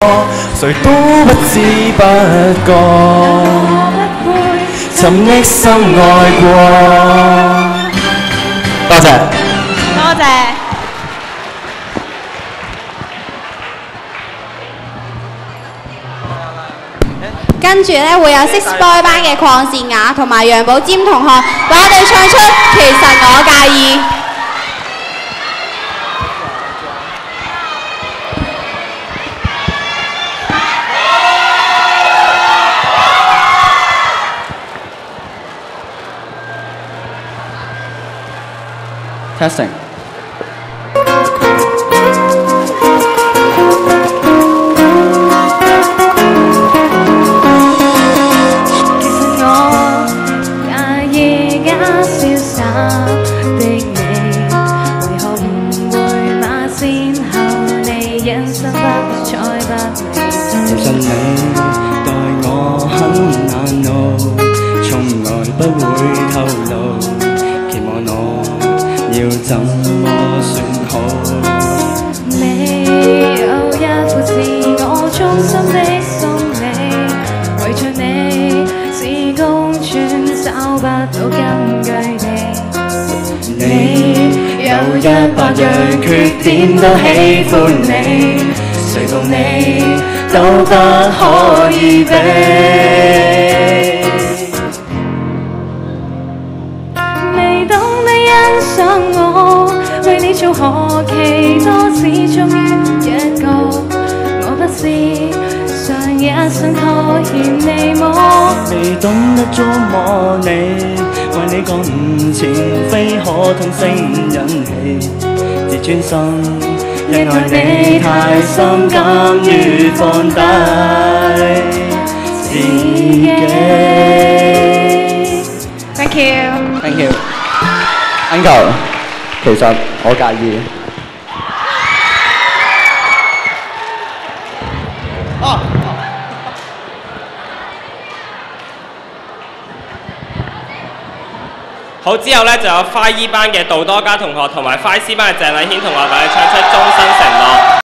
誰都不知不覺，尋覓心愛過。多謝，多謝。跟住咧會有 Six Boy 班嘅鄺善雅同埋楊寶尖同學，為我哋唱出《其實我介意》。Testing。其實你待我很難熬，從來不會透露，期望我要怎麼算好？你有一副自我中心的心理，圍着你是公轉找不到根據地。你有100樣缺點都喜歡你，誰道你都不可以比。未懂你欣賞我，為你做何其多次，終於一個，我不是上一生拖欠你麼？未懂得捉摸你，為你講唔前非可通勝引起，自尊心。因愛你太深，甘於放低自己。Thank you。Thank you。Uncle， 其實我介意。好，之後咧就有花衣班嘅杜多嘉同學同埋快思班嘅鄭禮軒同學為你唱出終身承諾。